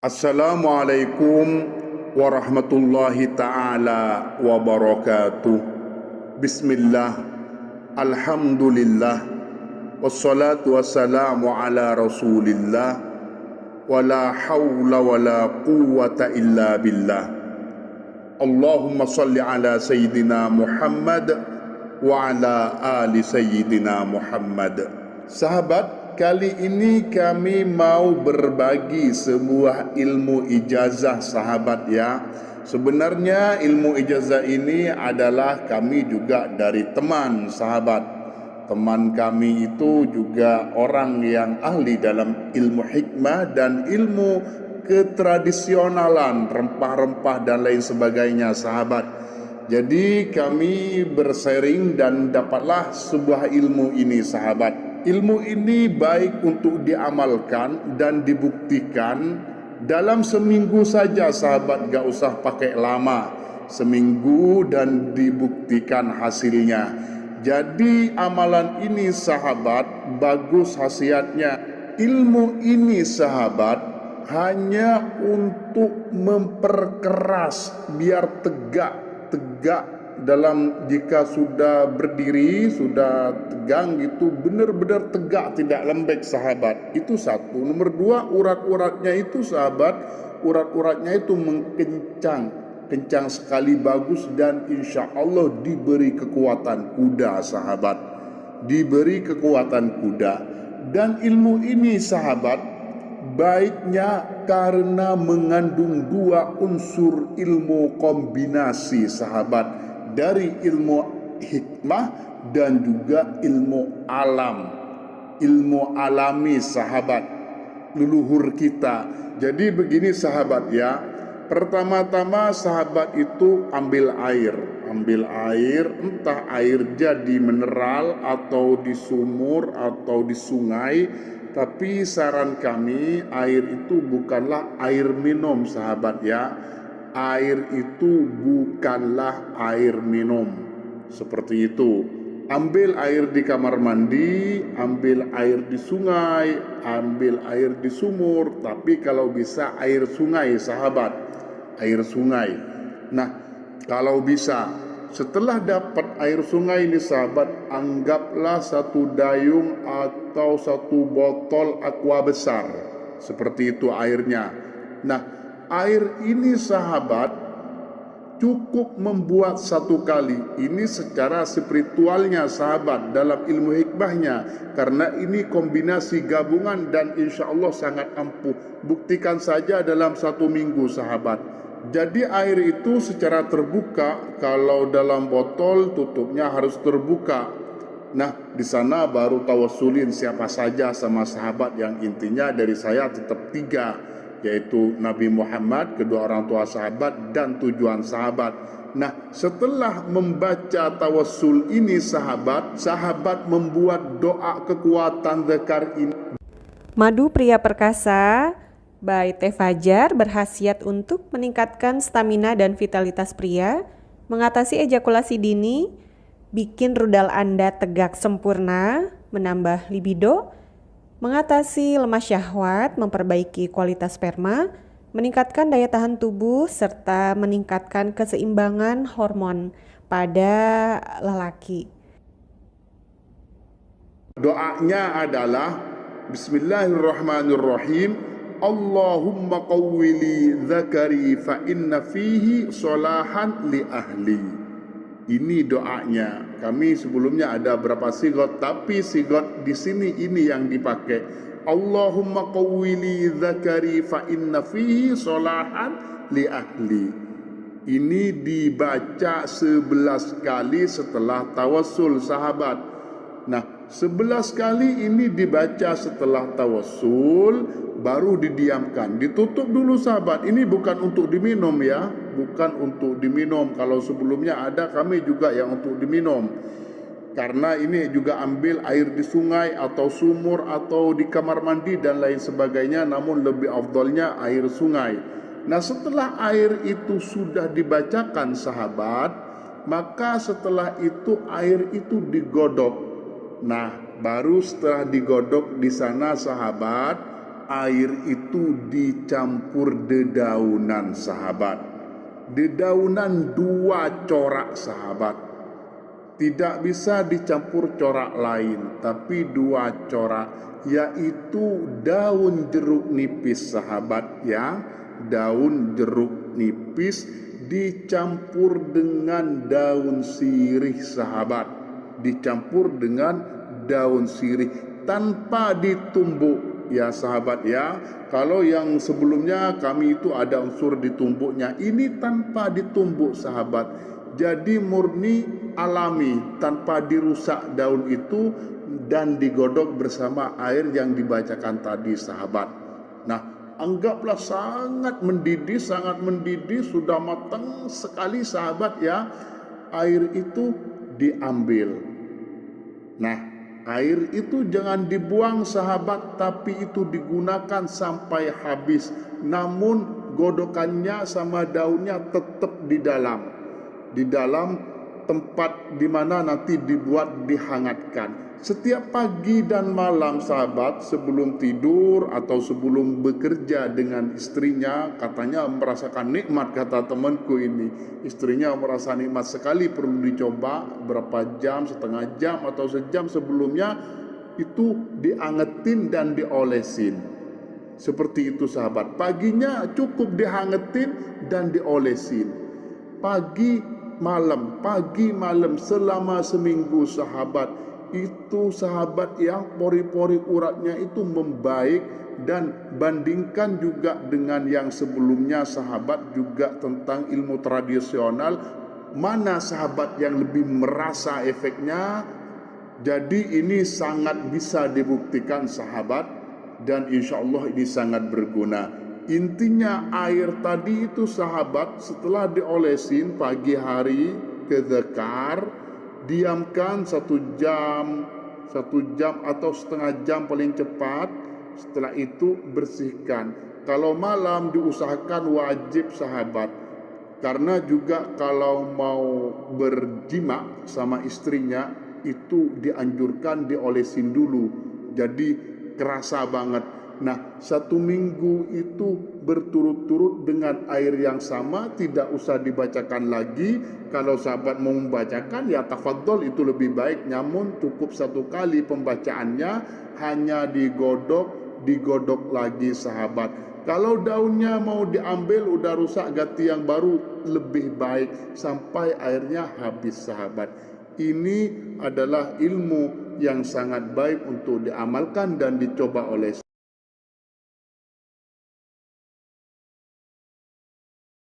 Assalamualaikum warahmatullahi ta'ala wabarakatuh. Bismillah, alhamdulillah, wassalatu wassalamu ala rasulillah, wala hawla wala quwwata illa billah. Allahumma salli ala Sayyidina Muhammad wa ala ali Sayyidina Muhammad. Sahabat, kali ini kami mau berbagi sebuah ilmu ijazah sahabat ya. Sebenarnya ilmu ijazah ini adalah kami juga dari teman sahabat. Teman kami itu juga orang yang ahli dalam ilmu hikmah dan ilmu ketradisionalan, rempah-rempah dan lain sebagainya sahabat. Jadi kami bersharing dan dapatlah sebuah ilmu ini sahabat. Ilmu ini baik untuk diamalkan dan dibuktikan dalam seminggu saja sahabat, gak usah pakai lama. Seminggu dan dibuktikan hasilnya. Jadi amalan ini sahabat bagus khasiatnya. Ilmu ini sahabat hanya untuk memperkeras biar tegak dalam, jika sudah berdiri, sudah tegang gitu, benar-benar tegak, tidak lembek sahabat. Itu satu. Nomor dua, urat-uratnya itu sahabat, urat-uratnya itu kencang sekali, bagus, dan insya Allah diberi kekuatan kuda sahabat, diberi kekuatan kuda. Dan ilmu ini sahabat baiknya karena mengandung dua unsur ilmu kombinasi sahabat, dari ilmu hikmah dan juga ilmu alam, ilmu alami sahabat leluhur kita. Jadi begini sahabat ya, pertama-tama sahabat itu ambil air, entah air jadi mineral atau di sumur atau di sungai. Tapi saran kami, air itu bukanlah air minum sahabat ya. Air itu bukanlah air minum. Seperti itu. Ambil air di kamar mandi, ambil air di sungai, ambil air di sumur. Tapi kalau bisa air sungai sahabat, air sungai. Nah, kalau bisa, setelah dapat air sungai ini sahabat, anggaplah satu dayung atau satu botol aqua besar. Seperti itu airnya. Nah, air ini sahabat cukup membuat satu kali. Ini secara spiritualnya sahabat, dalam ilmu hikmahnya. Karena ini kombinasi gabungan dan insya Allah sangat ampuh. Buktikan saja dalam satu minggu sahabat. Jadi air itu secara terbuka, kalau dalam botol tutupnya harus terbuka. Nah, di sana baru tawassulin siapa saja sama sahabat, yang intinya dari saya tetap tiga, yaitu Nabi Muhammad, kedua orang tua sahabat, dan tujuan sahabat. Nah, setelah membaca tawassul ini sahabat membuat doa kekuatan dzikir ini. Madu pria perkasa by Teh Fajar berkhasiat untuk meningkatkan stamina dan vitalitas pria, mengatasi ejakulasi dini, bikin rudal Anda tegak sempurna, menambah libido, mengatasi lemah syahwat, memperbaiki kualitas sperma, meningkatkan daya tahan tubuh, serta meningkatkan keseimbangan hormon pada lelaki. Doanya adalah Bismillahirrahmanirrahim. Allahumma qawwili dzakari fa inna fihi solahan li ahli. Ini doanya. Kami sebelumnya ada berapa sigot, tapi sigot di sini ini yang dipakai. Allahumma qawwili dzakari fa inna fihi solahan li ahli. Ini dibaca 11 kali setelah tawassul sahabat. Nah, 11 kali ini dibaca setelah tawassul, baru didiamkan, ditutup dulu sahabat. Ini bukan untuk diminum ya, bukan untuk diminum. Kalau sebelumnya ada kami juga yang untuk diminum, karena ini juga ambil air di sungai atau sumur atau di kamar mandi dan lain sebagainya, namun lebih afdolnya air sungai. Nah, setelah air itu sudah dibacakan sahabat, maka setelah itu air itu digodok. Nah, baru setelah digodok di sana sahabat, air itu dicampur dedaunan sahabat. Dedaunan 2 corak sahabat. Tidak bisa dicampur corak lain, tapi 2 corak, yaitu daun jeruk nipis sahabat ya. Daun jeruk nipis dicampur dengan daun sirih sahabat. Dicampur dengan daun sirih tanpa ditumbuk ya sahabat ya. Kalau yang sebelumnya kami itu ada unsur ditumbuknya, ini tanpa ditumbuk sahabat. Jadi murni alami, tanpa dirusak daun itu, dan digodok bersama air yang dibacakan tadi sahabat. Nah, anggaplah sangat mendidih, sudah matang sekali sahabat ya. Air itu diambil. Nah, air itu jangan dibuang sahabat, tapi itu digunakan sampai habis. Namun godokannya sama daunnya tetap di dalam tempat di mana nanti dibuat dihangatkan. Setiap pagi dan malam sahabat, sebelum tidur atau sebelum bekerja dengan istrinya, katanya merasakan nikmat, kata temanku ini. Istrinya merasa nikmat sekali, perlu dicoba berapa jam, setengah jam atau sejam sebelumnya itu diangetin dan diolesin. Seperti itu sahabat. Paginya cukup dihangetin dan diolesin. Pagi malam selama seminggu sahabat. Itu sahabat yang pori-pori uratnya itu membaik. Dan bandingkan juga dengan yang sebelumnya sahabat, juga tentang ilmu tradisional, mana sahabat yang lebih merasa efeknya. Jadi ini sangat bisa dibuktikan sahabat, dan insya Allah ini sangat berguna. Intinya air tadi itu sahabat, setelah diolesin pagi hari ke dzakar, diamkan 1 jam atau setengah jam paling cepat. Setelah itu bersihkan. Kalau malam diusahakan wajib sahabat, karena juga kalau mau berjima sama istrinya itu dianjurkan diolesin dulu, jadi kerasa banget. Nah, 1 minggu itu berturut-turut dengan air yang sama, tidak usah dibacakan lagi. Kalau sahabat mau membacakan ya tafadhol, itu lebih baik. Namun cukup 1 kali pembacaannya, hanya digodok lagi sahabat. Kalau daunnya mau diambil udah rusak, ganti yang baru, lebih baik sampai airnya habis sahabat. Ini adalah ilmu yang sangat baik untuk diamalkan dan dicoba oleh